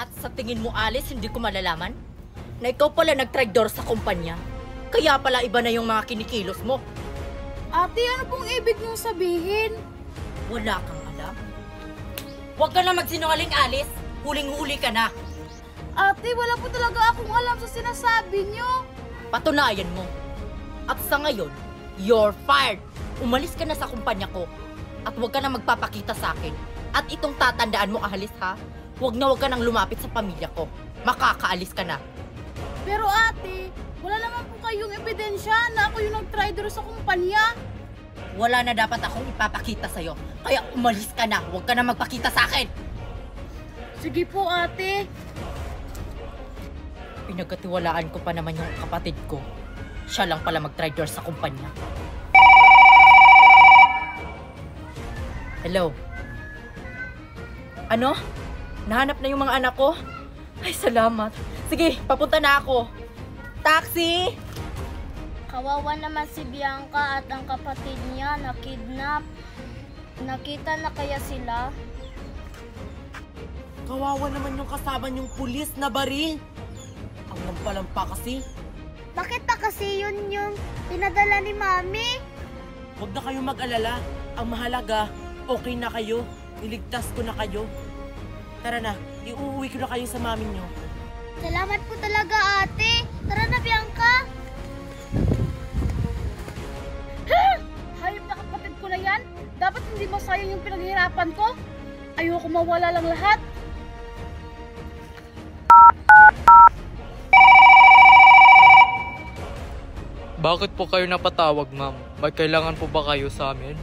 At sa tingin mo, Alice, hindi ko malalaman na ikaw pala nag-traitor sa kumpanya. Kaya pala iba na yung mga kinikilos mo. Ate, ano pong ibig niyong sabihin? Wala kang alam. Huwag ka na magsinungaling, Alice. Huling-huli ka na. Ate, wala po talaga akong alam sa sinasabi niyo. Patunayan mo. At sa ngayon, you're fired. Umalis ka na sa kumpanya ko. At huwag ka na magpapakita sa akin. At itong tatandaan mo, Alice, ha? Huwag ka nang lumapit sa pamilya ko. Makakaalis ka na. Pero ate, wala naman po kayong ebidensya na ako yung nag-traitor sa kumpanya. Wala na dapat akong ipapakita sa'yo. Kaya umalis ka na. Huwag ka na magpakita sa akin. Sige po, ate. Pinagkatiwalaan ko pa naman yung kapatid ko. Siya lang pala mag-traitor sa kumpanya. Hello? Ano? Nahanap na yung mga anak ko? Ay, salamat. Sige, papunta na ako. Taxi! Kawawa naman si Bianca at ang kapatid niya na kidnap. Nakita na kaya sila? Kawawa naman yung kasama niyong pulis na baril. Ang lampalampa kasi. Bakit pa kasi yun yung pinadala ni Mami? Huwag na kayong mag-alala. Ang mahalaga, okay na kayo. Iligtas ko na kayo. Tara na, iuwi ko na kayo sa mami niyo. Salamat po talaga, ate. Tara na, Bianca. Hayop na kapatid ko na yan. Dapat hindi masayang yung pinaghirapan ko. Ayoko mawala lang lahat. Bakit po kayo napatawag, ma'am? May kailangan po ba kayo sa amin?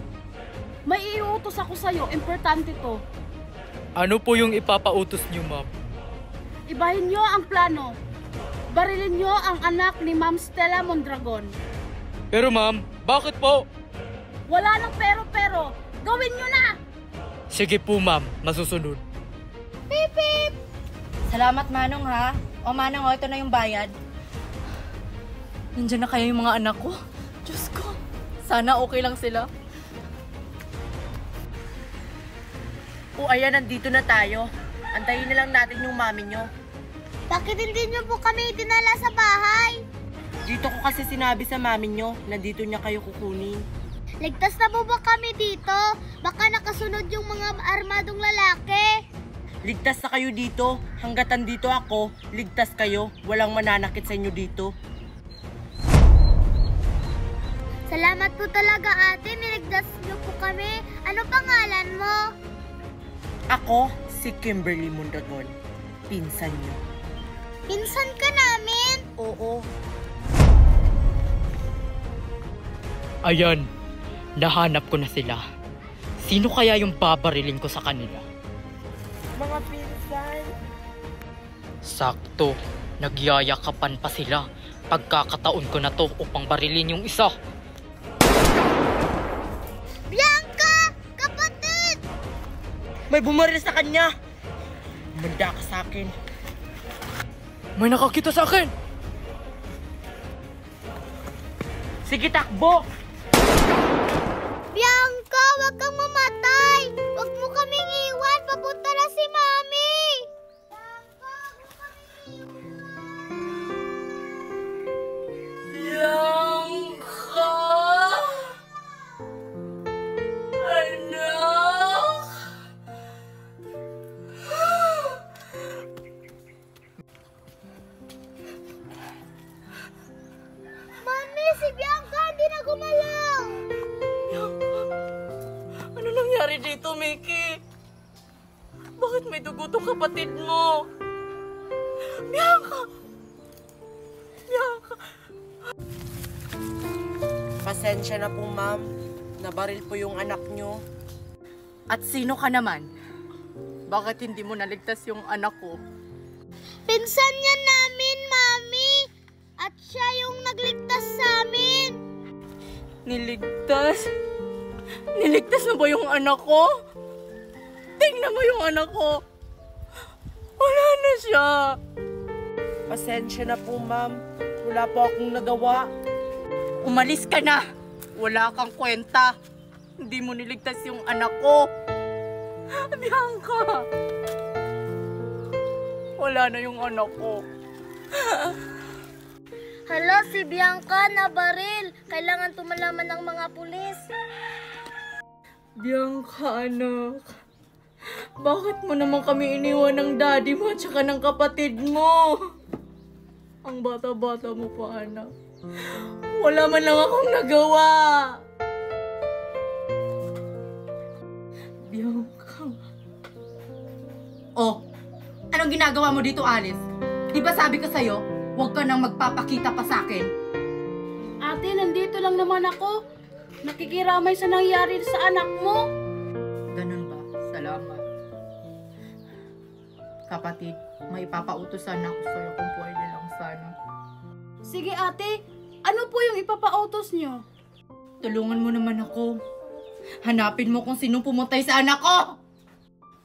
May iutos ako sa'yo. Importante to. Ano po yung ipapautos niyo, ma'am? Ibahin nyo ang plano. Barilin nyo ang anak ni Ma'am Stella Mondragon. Pero ma'am, bakit po? Wala nang pero-pero. Gawin nyo na! Sige po, ma'am. Masusunod. Pip, pip! Salamat, Manong, ha? O, Manong, ito na yung bayad. Nandiyan na kaya yung mga anak ko? Diyos ko, sana okay lang sila. O, ayan, nandito na tayo. Antayin na lang natin yung mami nyo. Bakit hindi nyo po kami dinala sa bahay? Dito ko kasi sinabi sa mami nyo na dito niya kayo kukunin. Ligtas na po ba kami dito? Baka nakasunod yung mga armadong lalaki. Ligtas na kayo dito. Hanggat andito ako, ligtas kayo. Walang mananakit sa inyo dito. Salamat po talaga, ate. Niligtas nyo po kami. Ano pangalan mo? Ako, si Kimberly Mondragon. Pinsan nyo. Pinsan ka namin. Oo. Ayan, nahanap ko na sila. Sino kaya yung babarilin ko sa kanila? Mga pinsan. Sakto, nagyayakapan pa sila. Pagkakataon ko na to upang barilin yung isa. Bianca! Kapatid! May bumaril sa kanya. Manda ka sa akin. May nakakita sa akin! Sige, takbo! Bianca, wag kang mamatay! Wag mo kaming iwan! Papunta na si Mami! Bianca, wag kaming Bianca! Anak! Mami, si Bianca hindi na gumalaw! Ano nangyari dito, Mickey? Bakit may dugo tong kapatid mo? Bianca! Bianca! Pasensya na po, ma'am. Nabaril po yung anak nyo. At sino ka naman? Bakit hindi mo naligtas yung anak ko? Pinsan niya namin, Mami! At siya yung nagligtas sa amin! Niligtas? Niligtas mo ba yung anak ko? Tingnan mo yung anak ko. Wala na siya. Pasensya na po, ma'am. Wala po akong nagawa. Umalis ka na. Wala kang kwenta. Hindi mo niligtas yung anak ko. Bianca! wala na yung anak ko. Hala, si Bianca na baril. Kailangan tumalaman ng mga pulis. Bianca, anak. Bakit mo naman kami iniwan ng daddy mo at saka ng kapatid mo? Ang bata-bata mo pa, anak. Wala man lang akong nagawa. Bianca. Oh, anong ginagawa mo dito, Alice? Di ba sabi ko sa'yo, huwag ka nang magpapakita pa sa akin? Ate, nandito lang naman ako. Nakikiramay sa nangyari sa anak mo. Ganun ba? Salamat. Kapatid, may ipapautos sana ako sa'yo kung pwede lang sana. Sige ate, ano po yung ipapautos nyo? Tulungan mo naman ako. Hanapin mo kung sinong pumatay sa anak ko!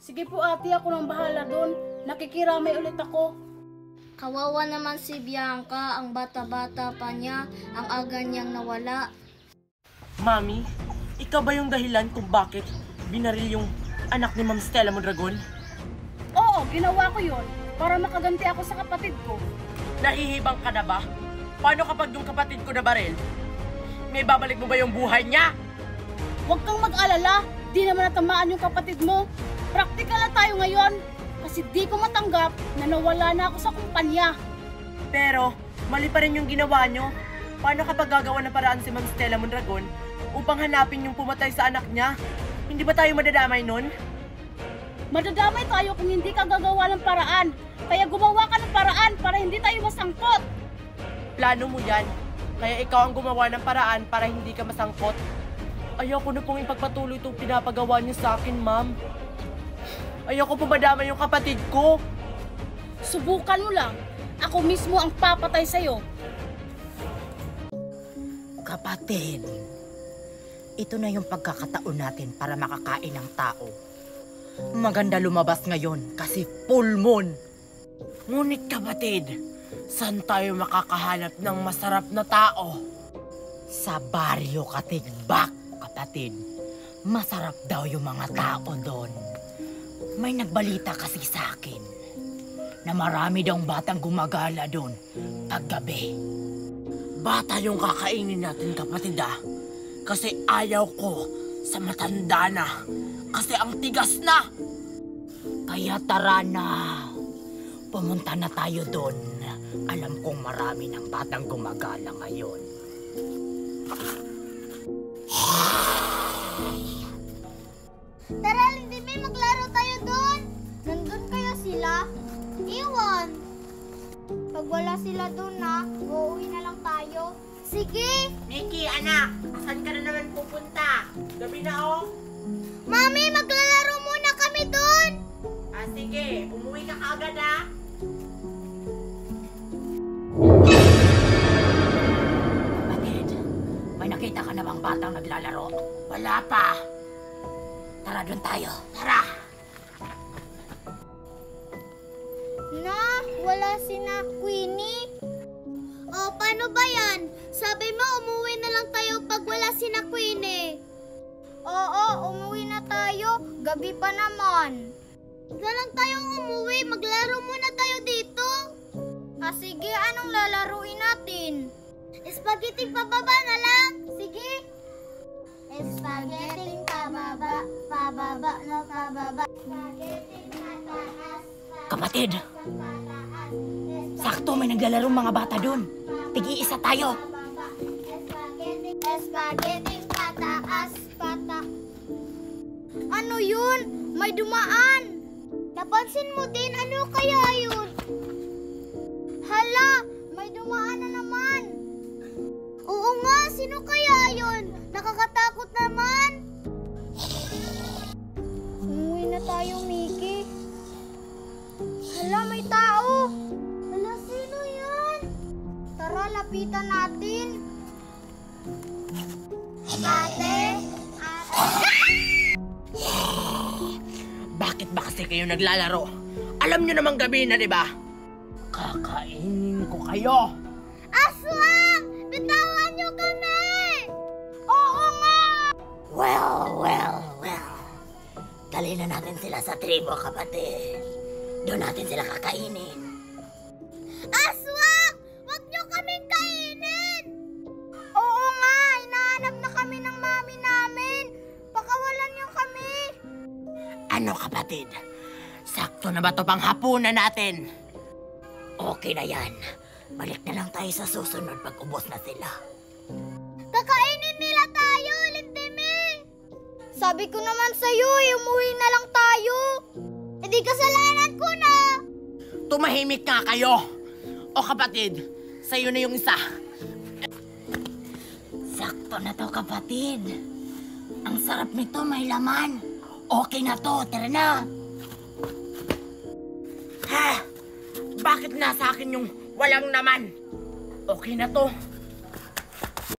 Sige po ate, ako nang bahala doon. Nakikiramay ulit ako. Kawawa naman si Bianca, ang bata-bata pa niya, ang aga niyang nawala. Mami, ikaw ba yung dahilan kung bakit binaril yung anak ni Ma'am Stella Mondragon? Oo, ginawa ko yon para makaganti ako sa kapatid ko. Nahihibang ka na ba? Paano kapag yung kapatid ko na baril? May babalik mo ba yung buhay niya? Huwag kang mag-alala, di naman natamaan yung kapatid mo. Praktikal na tayo ngayon, kasi di ko matanggap na nawala na ako sa kumpanya. Pero, mali pa rin yung ginawa nyo. Paano kapag gagawa ng paraan si Ma'am Stella Mondragon upang hanapin yung pumatay sa anak niya? Hindi ba tayo madadamay nun? Madadamay tayo kung hindi ka gagawa ng paraan. Kaya gumawa ka ng paraan para hindi tayo masangkot. Plano mo yan. Kaya ikaw ang gumawa ng paraan para hindi ka masangkot. Ayoko na pong ipagpatuloy itong pinapagawa niyo sa akin, ma'am. Ayoko po madamay yung kapatid ko. Subukan mo lang. Ako mismo ang papatay sa'yo. Kapatid, ito na yung pagkakataon natin para makakain ng tao. Maganda lumabas ngayon kasi full moon. Ngunit kapatid, saan tayo makakahanap ng masarap na tao? Sa baryo Katigbak, kapatid. Masarap daw yung mga tao doon. May nagbalita kasi sa akin na marami daw batang gumagala doon paggabi. Bata yung kakainin natin, kapatid, ah. Kasi ayaw ko sa matanda na. Kasi ang tigas na. Kaya tara na. Pumunta na tayo doon. Alam kong marami ng batang gumagala ngayon. Tara, Lindime, maglaro tayo doon. Nandun kaya sila? Iwan. Pag wala sila doon na, uuwi na lang tayo. Sige. Mickey, anak, saan ka na naman pupunta? Gabi na, oh. Mami, maglalaro muna kami doon. Ah, sige. Umuwi ka kaagad, ah. Kapatid, may nakita ka na bang batang naglalaro? Wala pa. Tara doon tayo. Tara. Na, wala si na Queenie. O, paano ba yan? Sabi mo, umuwi na lang tayo pag wala si na Queenie. Oo, umuwi na tayo. Gabi pa naman. Na lang tayong umuwi. Maglaro muna tayo dito. Ah, sige. Anong lalaruin natin? Spaghetti pababa na lang. Sige. Spaghetti pababa, pababa na pababa. Spaghetti pataas. Kapatid, sakto may naglalaro mga bata doon. Tig-iisa tayo. Spaghetti pataas, pata. Ano yun? May dumaan. Napansin mo din, ano kaya yun? Hala, may dumaan na naman. Oo nga, sino kaya yun? Nakakatakot naman. Umuwi na tayo, Mickey. Hala, may tao. Hala, sino yan? Tara, lapitan natin. Ate? Bakit ba kasi kayo naglalaro? Alam nyo namang gabi na, di ba? Kakainin ko kayo. Aswang! Bitawan niyo kami! Oo nga! Well. Dali na natin sila sa tribo, kapatid. Doon natin sila kakainin. Aswang! Huwag niyo kaming kainin! Oo nga, hinahanap na kami ng mami namin. Pakawalan niyo kami. Ano kapatid? Sakto na ba ito pang hapunan natin? Okay na yan. Balik na lang tayo sa susunod pag ubos na sila. Kakainin nila tayo, Lindiming! Sabi ko naman sa'yo, umuwi na lang tayo. E di kasalanan ko na. Tumahimik nga kayo! O kapatid, sa'yo na yung isa. Sakto na to kapatid. Ang sarap nito, may laman. Okay na to, tara na. Ha? Bakit nasa akin yung walang naman? Okay na to.